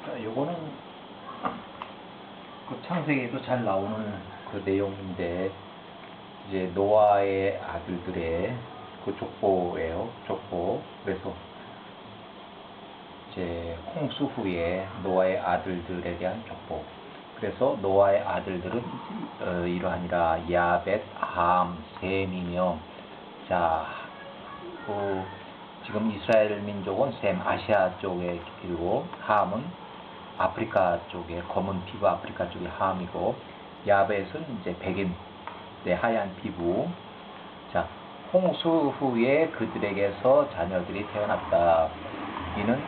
자, 요거는 그 창세기에도 잘 나오는 그 내용인데, 이제 노아의 아들들의 그 족보예요. 족보. 그래서 이제 홍수 후에 노아의 아들들에 대한 족보. 그래서 노아의 아들들은 이러하니라. 야벳, 함, 셈이며, 자, 지금 이스라엘 민족은 셈, 아시아 쪽에 길고, 함은 아프리카 쪽에, 검은 피부 아프리카 쪽에 함이고, 야벳은 이제 백인, 하얀 피부. 자, 홍수 후에 그들에게서 자녀들이 태어났다. 이는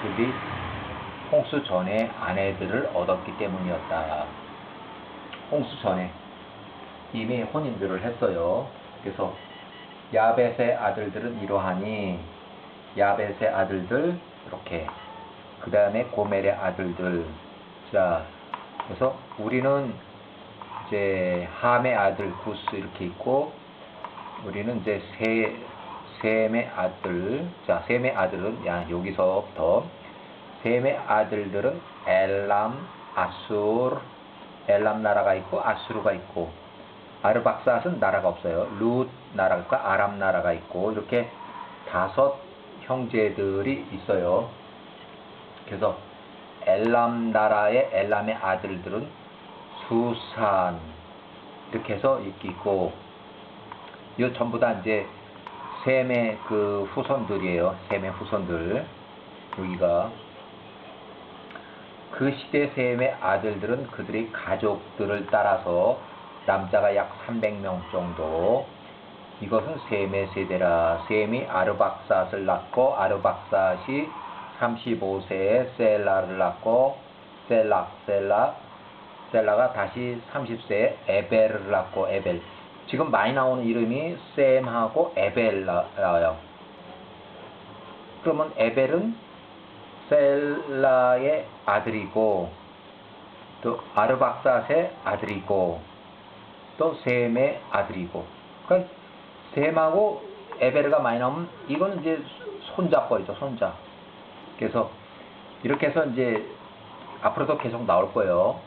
그들이 홍수 전에 아내들을 얻었기 때문이었다. 홍수 전에 이미 혼인들을 했어요. 그래서 야벳의 아들들은 이러하니, 야벳의 아들들 이렇게, 그 다음에 고멜의 아들들. 자, 그래서 우리는 이제 함의 아들 구스 이렇게 있고, 우리는 이제 셈의 아들. 자, 셈의 아들은 여기서부터 셈의 아들들은 엘람, 아수르, 엘람 나라가 있고 아수르가 있고, 아르박삿은 나라가 없어요. 룻 나라가, 아람 나라가 있고, 이렇게 5 형제들이 있어요. 그래서 엘람 나라의 엘람의 아들들은 수산 이렇게 해서 있고, 이 전부 다 이제 셈의 그 후손들이에요. 셈의 후손들. 여기가 그 시대 셈의 아들들은 그들의 가족들을 따라서 남자가 약 300명 정도. 이것은 셈의 세대라. 셈이 아르박삿을 낳고, 아르박삿이 35세에 셀라를 낳고, 셀라가 다시 30세에 에벨을 낳고, 에벨. 지금 많이 나오는 이름이 셈하고 에벨 나와요. 그러면 에벨은 셀라의 아들이고, 또 아르박삿의 아들이고, 또 셈의 아들이고. 그러니까 셈하고 에벨가 많이 나오면 이거는 이제 손자뻘이죠, 손자. 그래서 이렇게 해서 이제 앞으로도 계속 나올 거예요.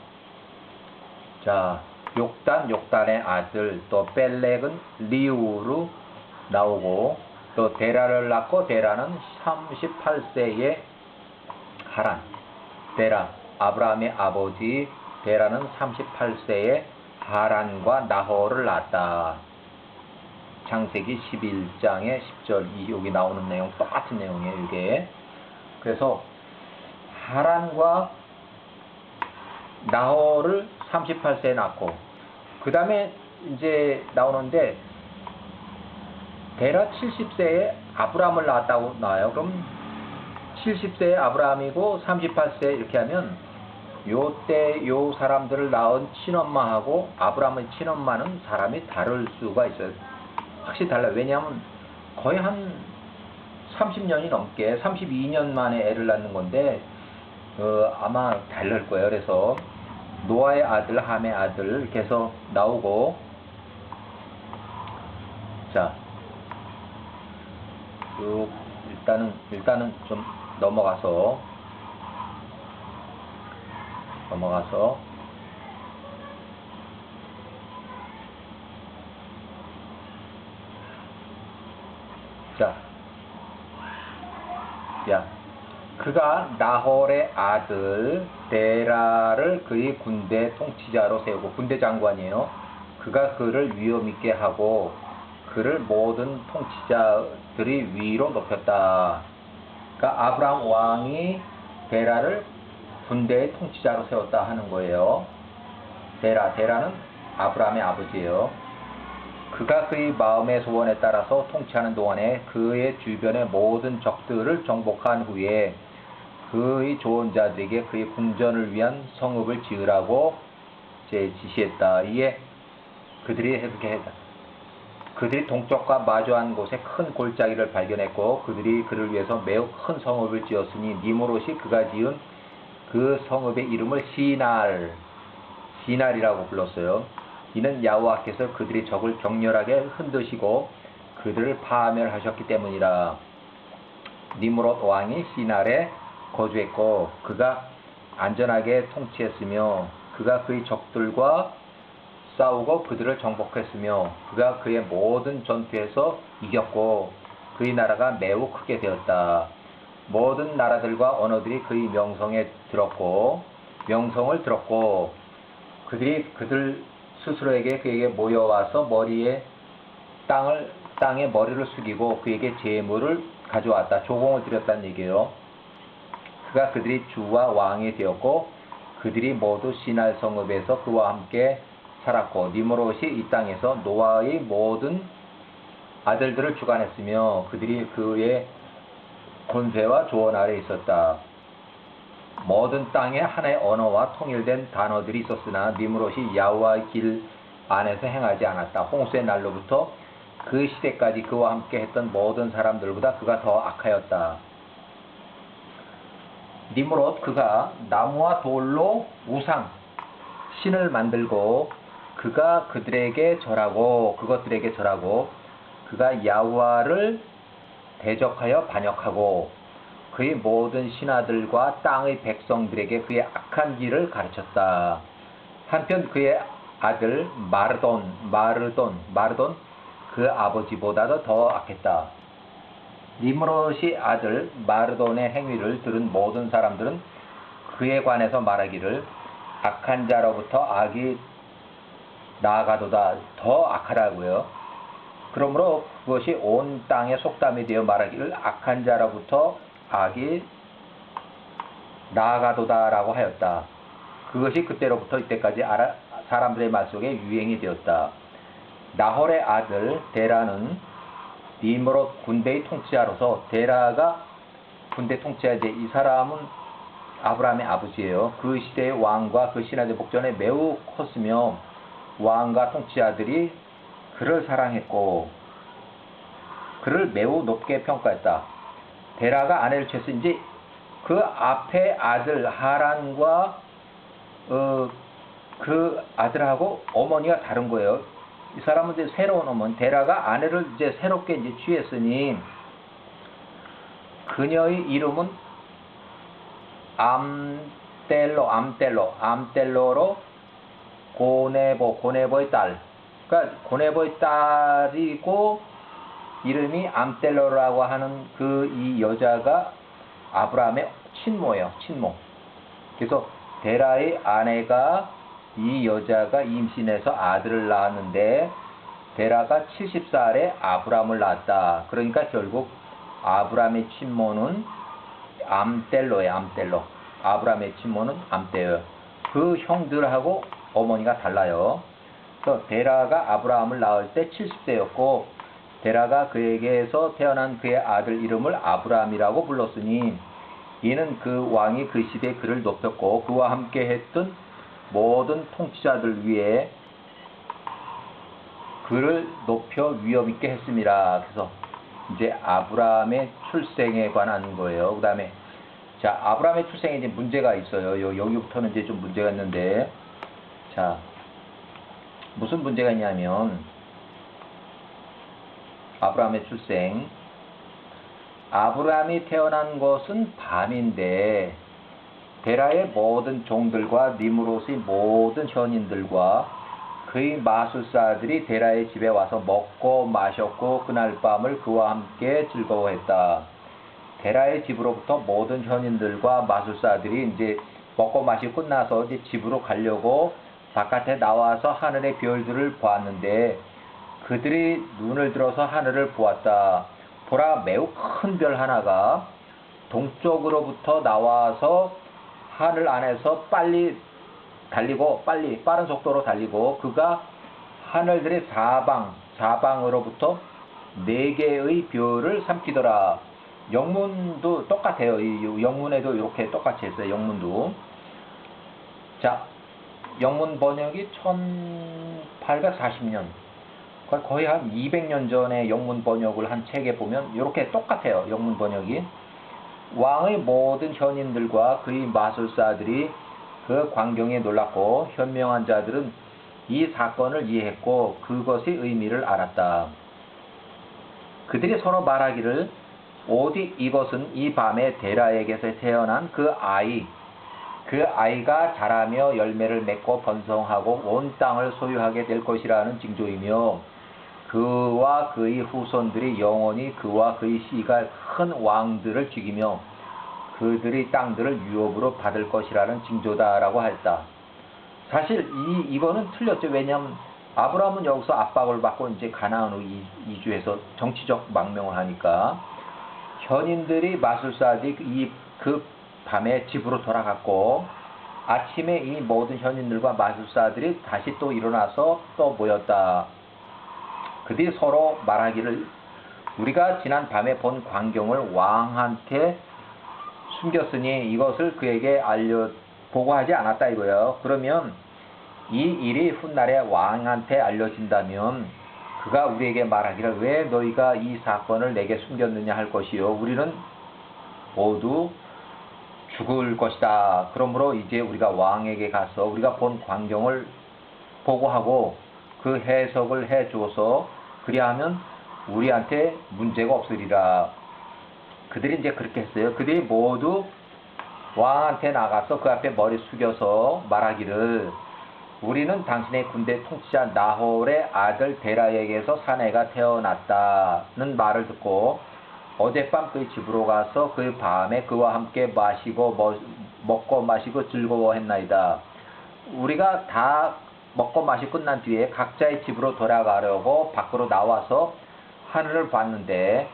자, 욕단의 아들, 또 벨렉은 리우로 나오고, 또 데라를 낳고, 데라는 38세에 하란, 데라, 아브라함의 아버지 데라는 38세에 하란과 나홀을 낳았다. 창세기 11장의 10절, 여기 나오는 내용 똑같은 내용이에요, 이게. 그래서 하란과 나홀을 38세에 낳고, 그 다음에 이제 나오는데, 데라 70세에 아브라함을 낳았다고 나와요. 그럼 70세에 아브라함이고 38세 이렇게 하면, 요때 요 사람들을 낳은 친엄마하고 아브라함의 친엄마는 사람이 다를 수가 있어요. 확실히 달라요. 왜냐하면 거의 한 30년이 넘게, 32년 만에 애를 낳는 건데, 아마 다를 거예요. 그래서 노아의 아들, 함의 아들 이렇게 해서 나오고, 자, 일단은 좀 넘어가서 자, 그가 나홀의 아들 데라를 그의 군대 통치자로 세우고, 군대 장관이에요. 그가 그를 위엄 있게 하고 그를 모든 통치자들이 위로 높였다. 그러니까 아브라함 왕이 데라를 군대의 통치자로 세웠다 하는 거예요. 데라는 아브라함의 아버지예요. 그가 그의 마음의 소원에 따라서 통치하는 동안에 그의 주변의 모든 적들을 정복한 후에 그의 좋은 자들에게 그의 궁전을 위한 성읍을 지으라고 지시했다. 이게 그들이 이렇게 했다. 그들이 동쪽과 마주한 곳에 큰 골짜기를 발견했고, 그들이 그를 위해서 매우 큰 성읍을 지었으니 니므롯이 그가 지은 그 성읍의 이름을 시날이라고 불렀어요. 이는 여호와께서 그들의 적을 격렬하게 흔드시고 그들을 파멸하셨기 때문이라. 니므롯 왕이 시날에 거주했고, 그가 안전하게 통치했으며 그가 그의 적들과 싸우고 그들을 정복했으며 그가 그의 모든 전투에서 이겼고 그의 나라가 매우 크게 되었다. 모든 나라들과 언어들이 그의 명성을 들었고 그들이 그들 스스로에게 그에게 모여와서 땅에 머리를 숙이고 그에게 제물을 가져왔다. 조공을 드렸다는 얘기예요. 그가 그들이 주와 왕이 되었고 그들이 모두 시날 성읍에서 그와 함께 살았고 니므롯이 이 땅에서 노아의 모든 아들들을 주관했으며 그들이 그의 권세와 조언 아래 있었다. 모든 땅에 하나의 언어와 통일된 단어들이 있었으나 니므롯이 야호와의 길 안에서 행하지 않았다. 홍수의 날로부터 그 시대까지 그와 함께 했던 모든 사람들보다 그가 더 악하였다. 니므롯 그가 나무와 돌로 우상 신을 만들고 그것들에게 절하고 그가 야호와를 대적하여 반역하고 그의 모든 신하들과 땅의 백성들에게 그의 악한 길을 가르쳤다. 한편 그의 아들 마르돈 그 아버지보다도 더 악했다. 니므롯의 아들 마르돈의 행위를 들은 모든 사람들은 그에 관해서 말하기를 악한 자로부터 악이 나아가도다. 더 악하다고요. 그러므로 그것이 온 땅의 속담이 되어 말하기를 악한 자로부터 악이 나아가도다라고 하였다. 그것이 그때로부터 이때까지 사람들의 말 속에 유행이 되었다. 나홀의 아들 데라는 니므롯 군대의 통치자로서 데라가 군대 통치자이지 이 사람은 아브라함의 아버지예요. 그 시대의 왕과 그 신하들 복전에 매우 컸으며 왕과 통치자들이 그를 사랑했고 그를 매우 높게 평가했다. 데라가 아내를 취했은지 그 앞에 아들 하란과 그 아들하고 어머니가 다른 거예요. 이 사람은 이제 새로운 어머니 데라가 아내를 이제 새롭게 이제 취했으니 그녀의 이름은 암델로로 고네보의 딸. 그러니까 고네보의 딸이고 이름이 암델로라고 하는 이 여자가 아브라함의 친모예요. 친모. 그래서 데라의 아내가 이 여자가 임신해서 아들을 낳았는데 데라가 70살에 아브라함을 낳았다. 그러니까 결국 아브라함의 친모는 암델로. 아브라함의 친모는 암대예요. 그 형들하고 어머니가 달라요. 그래서 데라가 아브라함을 낳을 때 70세였고 데라가 그에게서 태어난 그의 아들 이름을 아브라함이라고 불렀으니 이는 그 왕이 그 시대에 그를 높였고 그와 함께 했던 모든 통치자들 위에 그를 높여 위엄 있게 했습니다. 그래서 이제 아브라함의 출생에 관한 거예요. 그 다음에 자 아브라함의 출생에 이제 문제가 있어요. 여기부터는 이제 좀 문제가 있는데 자 무슨 문제가 있냐면 아브라함의 출생 아브라함이 태어난 것은 밤인데 데라의 모든 종들과 니므롯의 모든 현인들과 그의 마술사들이 데라의 집에 와서 먹고 마셨고 그날 밤을 그와 함께 즐거워했다. 데라의 집으로부터 모든 현인들과 마술사들이 이제 먹고 마시고 끝나서 이제 집으로 가려고 바깥에 나와서 하늘의 별들을 보았는데 그들이 눈을 들어서 하늘을 보았다. 보라 매우 큰 별 하나가 동쪽으로부터 나와서 하늘 안에서 빠른 속도로 달리고 그가 하늘들의 사방으로부터 4개의 별을 삼키더라. 영문도 똑같아요. 이 영문에도 이렇게 똑같이 했어요. 영문도. 자, 영문 번역이 1840년. 거의 한 200년 전에 영문 번역을 한 책에 보면 이렇게 똑같아요. 영문 번역이. 왕의 모든 현인들과 그의 마술사들이 그 광경에 놀랐고 현명한 자들은 이 사건을 이해했고 그것의 의미를 알았다. 그들이 서로 말하기를 오직 이것은 이 밤에 데라에게서 태어난 그 그 아이가 자라며 열매를 맺고 번성하고 온 땅을 소유하게 될 것이라는 징조이며 그와 그의 후손들이 영원히 그와 그의 씨가 큰 왕들을 죽이며 그들의 땅들을 유업으로 받을 것이라는 징조다라고 했다. 사실 이거는 틀렸죠. 왜냐하면 아브라함은 여기서 압박을 받고 이제 가나안으로 이주해서 정치적 망명을 하니까 현인들이 마술사들이 그 밤에 집으로 돌아갔고 아침에 이 모든 현인들과 마술사들이 다시 또 일어나서 또 모였다. 그들이 서로 말하기를 우리가 지난 밤에 본 광경을 왕한테 숨겼으니 이것을 그에게 보고하지 않았다 이거예요. 그러면 이 일이 훗날에 왕한테 알려진다면 그가 우리에게 말하기를 왜 너희가 이 사건을 내게 숨겼느냐 할 것이요 우리는 모두 죽을 것이다. 그러므로 이제 우리가 왕에게 가서 우리가 본 광경을 보고하고 그 해석을 해줘서 그리하면 우리한테 문제가 없으리라. 그들이 이제 그렇게 했어요. 그들이 모두 왕한테 나가서 그 앞에 머리 숙여서 말하기를 우리는 당신의 군대 통치자 나홀의 아들 데라에게서 사내가 태어났다는 말을 듣고 어젯밤 그의 집으로 가서 그 밤에 그와 함께 먹고 마시고 즐거워했나이다. 우리가 다 먹고 마시고 끝난 뒤에 각자의 집으로 돌아가려고 밖으로 나와서 하늘을 봤는데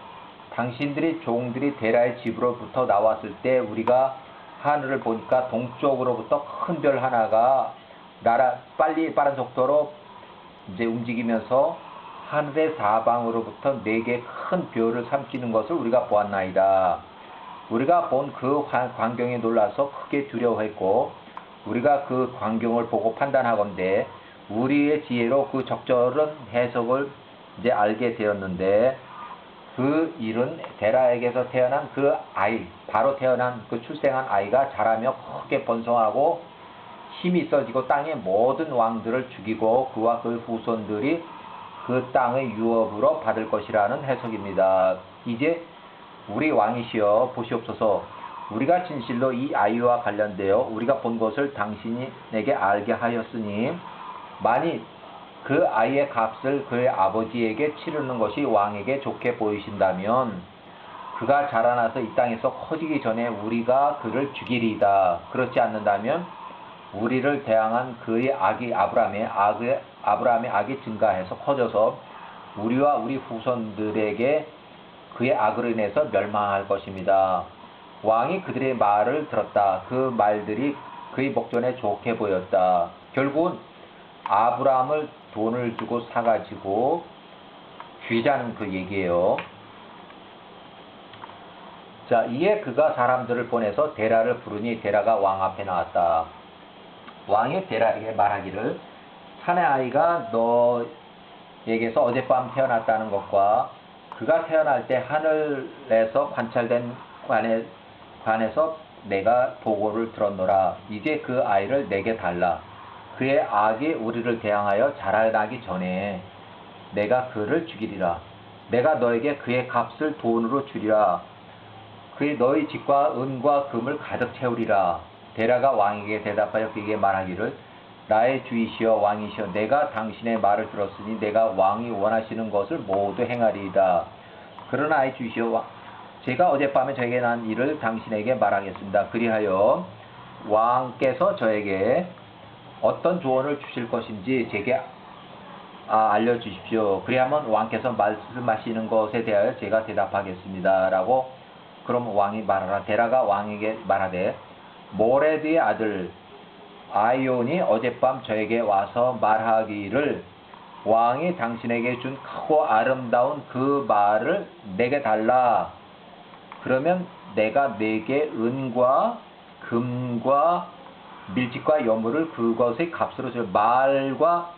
당신들이 종들이 데라의 집으로부터 나왔을 때 우리가 하늘을 보니까 동쪽으로부터 큰 별 하나가 빠른 속도로 이제 움직이면서 하늘의 사방으로부터 4개 큰 별을 삼키는 것을 우리가 보았나이다. 우리가 본 그 광경에 놀라서 크게 두려워했고 우리가 그 광경을 보고 판단하건대 우리의 지혜로 그 적절한 해석을 이제 알게 되었는데 그 일은 데라에게서 태어난 그 아이, 바로 태어난 그 출생한 아이가 자라며 크게 번성하고 힘이 있어지고 땅의 모든 왕들을 죽이고 그와 그 후손들이 그 땅의 유업으로 받을 것이라는 해석입니다. 이제 우리 왕이시여 보시옵소서. 우리가 진실로 이 아이와 관련되어 우리가 본 것을 당신에게 알게 하였으니 만일 그 아이의 값을 그의 아버지에게 치르는 것이 왕에게 좋게 보이신다면 그가 자라나서 이 땅에서 커지기 전에 우리가 그를 죽이리이다. 그렇지 않는다면 우리를 대항한 그의 악이 아브라함의 악이 증가해서 커져서 우리와 우리 후손들에게 그의 악으로 인해서 멸망할 것입니다. 왕이 그들의 말을 들었다. 그 말들이 그의 목전에 좋게 보였다. 결국은 아브라함을 돈을 주고 사가지고 죽이자는 그 얘기예요. 자, 이에 그가 사람들을 보내서 데라를 부르니 데라가 왕 앞에 나왔다. 왕이 데라에게 말하기를 사내 아이가 너에게서 어젯밤 태어났다는 것과 그가 태어날 때 하늘에서 관찰된 관에서 내가 보고를 들었노라. 이제 그 아이를 내게 달라. 그의 악이 우리를 대항하여 자라나기 전에 내가 그를 죽이리라. 내가 너에게 그의 값을 돈으로 주리라. 그의 너희 집과 은과 금을 가득 채우리라. 데라가 왕에게 대답하여 그에게 말하기를 나의 주이시여 왕이시여 내가 당신의 말을 들었으니 내가 왕이 원하시는 것을 모두 행하리이다. 그러나 나의 주이시여 제가 어젯밤에 저에게 난 일을 당신에게 말하겠습니다. 그리하여 왕께서 저에게 어떤 조언을 주실 것인지 제게 알려주십시오. 그리하면 왕께서 말씀하시는 것에 대하여 제가 대답하겠습니다. 라고 그럼 왕이 말하라. 데라가 왕에게 말하되 모레드의 아들 아이온이 어젯밤 저에게 와서 말하기를 왕이 당신에게 준 크고 아름다운 그 말을 내게 달라. 그러면 내가 내게 은과 금과 밀집과 여물을 그것의 값으로 줄 말과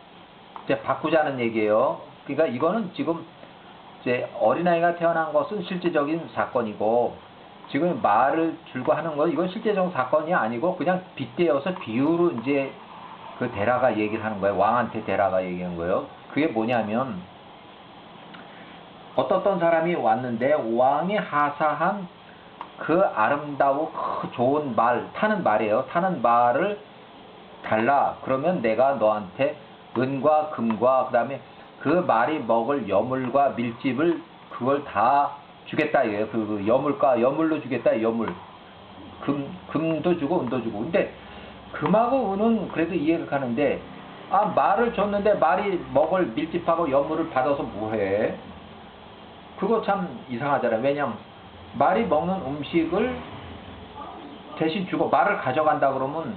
이제 바꾸자는 얘기예요. 그러니까 이거는 지금 이제 어린아이가 태어난 것은 실제적인 사건이고 지금 말을 줄고 하는 건 이건 실제적 사건이 아니고 그냥 빗대어서 비유로 이제 그 데라가 얘기를 하는 거예요. 왕한테 데라가 얘기하는 거예요. 그게 뭐냐면 어떤 사람이 왔는데 왕이 하사한 그 아름다고 그 좋은 말, 타는 말이에요. 타는 말을 달라. 그러면 내가 너한테 은과 금과 그다음에 그 말이 먹을 여물과 밀집을 그걸 다 주겠다 이거예요. 그 여물과 여물로 주겠다. 여물. 금도 주고 은도 주고. 근데 금하고 은은 그래도 이해가 가는데 말을 줬는데 말이 먹을 밀집하고 여물을 받아서 뭐해? 그거 참 이상하잖아요. 왜냐면 말이 먹는 음식을 대신 주고 말을 가져간다 그러면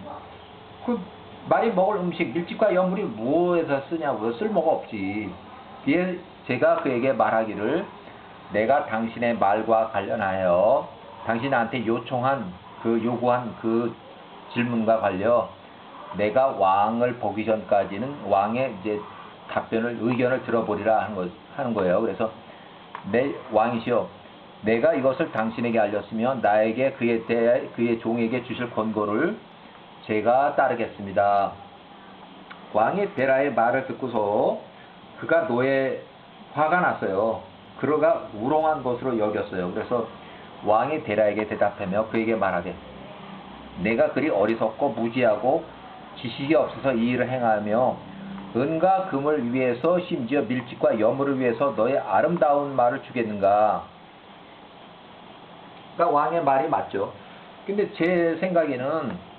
그 말이 먹을 음식 밀집과 여물이 무엇에서 쓰냐고요. 쓸모가 없지. 이에 제가 그에게 말하기를 내가 당신의 말과 관련하여 당신한테 요구한 그 질문과 관련 내가 왕을 보기 전까지는 왕의 이제 의견을 들어보리라 하는 거예요. 그래서 내 왕이시여, 내가 이것을 당신에게 알렸으면 나에게 그의 종에게 주실 권고를 제가 따르겠습니다. 왕이 베라의 말을 듣고서 그가 화가 났어요. 그가 우롱한 것으로 여겼어요. 그래서 왕이 베라에게 대답하며 그에게 말하되 내가 그리 어리석고 무지하고 지식이 없어서 이 일을 행하며 은과 금을 위해서 심지어 밀집과 여물을 위해서 너의 아름다운 말을 주겠는가? 그러니까 왕의 말이 맞죠. 근데 제 생각에는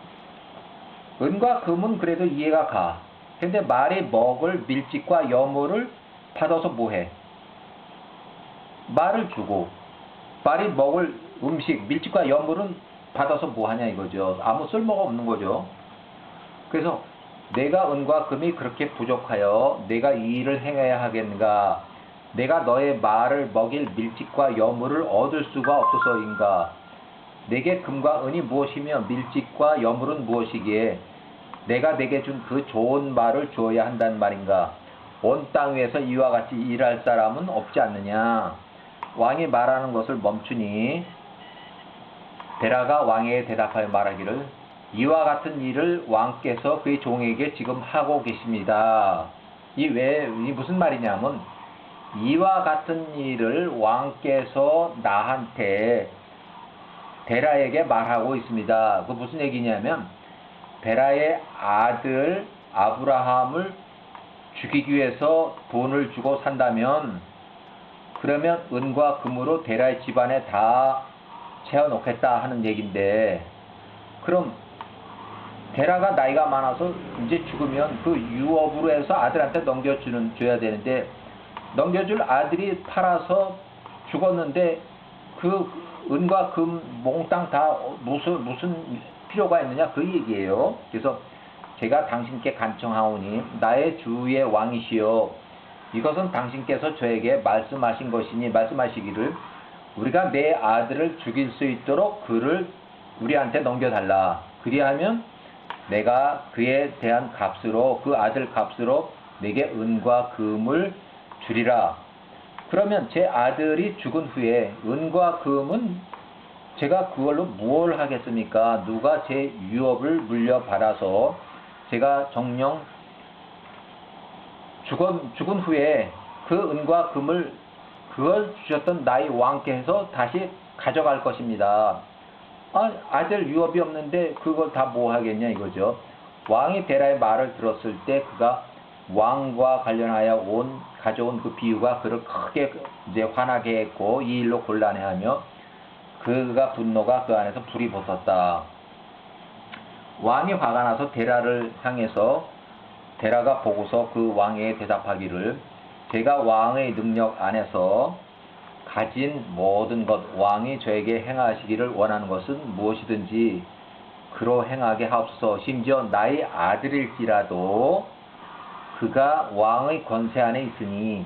은과 금은 그래도 이해가 가. 근데 말이 먹을 밀집과 여물을 받아서 뭐해? 말을 주고 말이 먹을 음식 밀집과 여물은 받아서 뭐하냐 이거죠. 아무 쓸모가 없는 거죠. 그래서 내가 은과 금이 그렇게 부족하여 내가 이 일을 행해야 하겠는가? 내가 너의 말을 먹일 밀집과 여물을 얻을 수가 없어서인가? 내게 금과 은이 무엇이며 밀집과 여물은 무엇이기에 내가 내게 준 그 좋은 말을 주어야 한단 말인가? 온 땅 위에서 이와 같이 일할 사람은 없지 않느냐? 왕이 말하는 것을 멈추니 베라가 왕에게 대답하여 말하기를 이와 같은 일을 왕께서 그의 종에게 지금 하고 계십니다. 이 무슨 말이냐면 이와 같은 일을 왕께서 나한테 베라에게 말하고 있습니다. 그 무슨 얘기냐면 베라의 아들 아브라함을 죽이기 위해서 돈을 주고 산다면 그러면 은과 금으로 베라의 집안에 다 채워놓겠다 하는 얘기인데 그럼 베라가 나이가 많아서 이제 죽으면 그 유업으로 해서 아들한테 줘야 되는데 넘겨줄 아들이 팔아서 죽었는데 그 은과 금 몽땅 다 무슨 필요가 있느냐 그 얘기예요. 그래서 제가 당신께 간청하오니 나의 주의 왕이시여 이것은 당신께서 저에게 말씀하시기를 우리가 내 아들을 죽일 수 있도록 그를 우리한테 넘겨달라. 그리하면 내가 그에 대한 값으로 그 아들 값으로 내게 은과 금을 주리라. 그러면 제 아들이 죽은 후에 은과 금은 제가 그걸로 무엇을 하겠습니까? 누가 제 유업을 물려받아서 제가 정령 죽은 후에 그 은과 금을 그걸 주셨던 나의 왕께서 다시 가져갈 것입니다. 아들 유업이 없는데 그걸 다 뭐 하겠냐 이거죠. 왕이 베라의 말을 들었을 때 그가 왕과 관련하여 가져온 그 비유가 그를 크게 이제 화나게 했고 이 일로 곤란해하며 그가 분노가 그 안에서 불이 붙었다. 왕이 화가 나서 베라를 향해서 베라가 보고서 그 왕에게 대답하기를 제가 왕의 능력 안에서 가진 모든 것 왕이 저에게 행하시기를 원하는 것은 무엇이든지 그로 행하게 하옵소서. 심지어 나의 아들일지라도 그가 왕의 권세 안에 있으니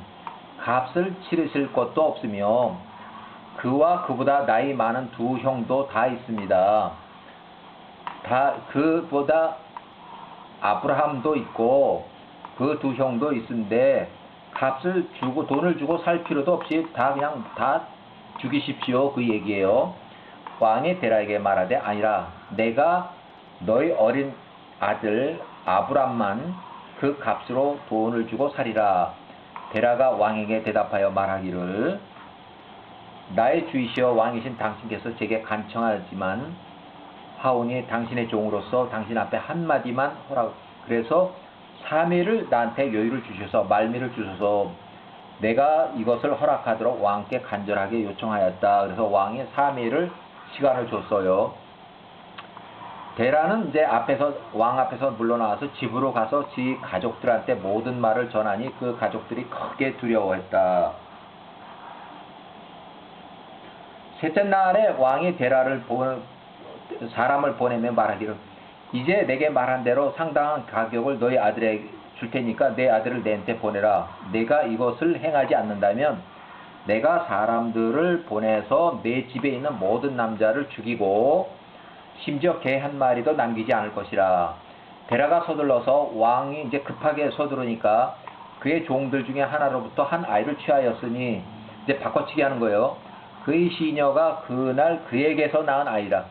값을 치르실 것도 없으며 그와 그보다 나이 많은 두 형도 다 있습니다. 그보다 아브라함도 있고 그 두 형도 있는데 값을 주고 돈을 주고 살 필요도 없이 그냥 다 죽이십시오 그 얘기예요. 왕이 베라에게 말하되 아니라 내가 너희 어린 아들 아브람만 그 값으로 돈을 주고 살이라. 베라가 왕에게 대답하여 말하기를 나의 주이시여 왕이신 당신께서 제게 간청하지만 하오니 당신의 종으로서 당신 앞에 한마디만 허락. 그래서 3일을 나한테 여유를 주셔서 말미를 주셔서 내가 이것을 허락하도록 왕께 간절하게 요청하였다. 그래서 왕이 3일을 시간을 줬어요. 데라는 이제 왕 앞에서 물러나와서 집으로 가서 지 가족들한테 모든 말을 전하니 그 가족들이 크게 두려워했다. 셋째 날에 왕이 사람을 보내며 말하기를 이제 내게 말한 대로 상당한 가격을 너희 아들에게 줄 테니까 내 아들을 내한테 보내라. 내가 이것을 행하지 않는다면 내가 사람들을 보내서 내 집에 있는 모든 남자를 죽이고 심지어 개 한 마리도 남기지 않을 것이라. 데라가 서둘러서 왕이 이제 급하게 서두르니까 그의 종들 중에 하나로부터 한 아이를 취하였으니 이제 바꿔치기 하는 거예요. 그의 시녀가 그날 그에게서 낳은 아이라.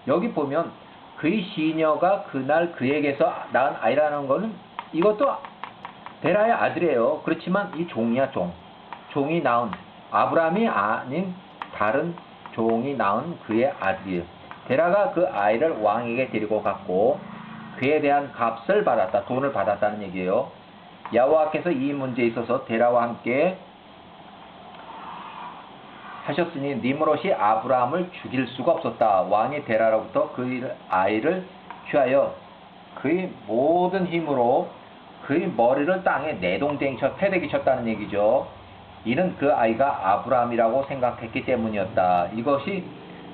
여기 보면 그의 시녀가 그날 그에게서 낳은 아이라는 거는 이것도 데라의 아들이에요. 그렇지만 이 종이야, 종이 낳은, 아브라함이 아닌 다른 종이 낳은 그의 아들이에요. 데라가 그 아이를 왕에게 데리고 갔고 그에 대한 값을 받았다, 돈을 받았다는 얘기예요. 여호와께서 이 문제에 있어서 데라와 함께 하셨으니 니므롯이 아브라함을 죽일 수가 없었다. 왕이 데라로부터 그 아이를 취하여 그의 모든 힘으로 그의 머리를 땅에 내동댕이 패대기 쳤다는 얘기죠. 이는 그 아이가 아브라함이라고 생각했기 때문이었다. 이것이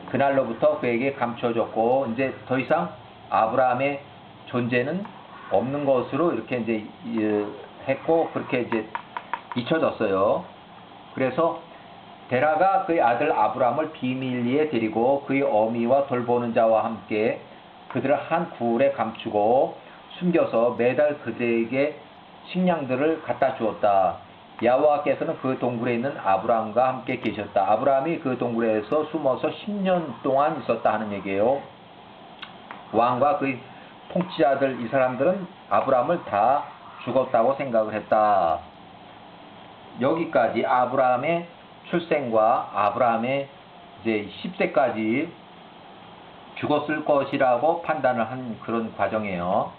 그날로부터 그에게 감춰졌고 이제 더 이상 아브라함의 존재는 없는 것으로 이렇게 이제 했고 그렇게 이제 잊혀졌어요. 그래서 데라가 그의 아들 아브라함을 비밀리에 데리고 그의 어미와 돌보는 자와 함께 그들을 한 굴에 감추고 숨겨서 매달 그들에게 식량들을 갖다 주었다. 여호와께서는 그 동굴에 있는 아브라함과 함께 계셨다. 아브라함이 그 동굴에서 숨어서 10년 동안 있었다 하는 얘기예요. 왕과 그의 통치자들 이 사람들은 아브라함을 다 죽었다고 생각을 했다. 여기까지 아브라함의 출생과 아브라함의 이제 10세까지 죽었을 것이라고 판단을 한 그런 과정이에요.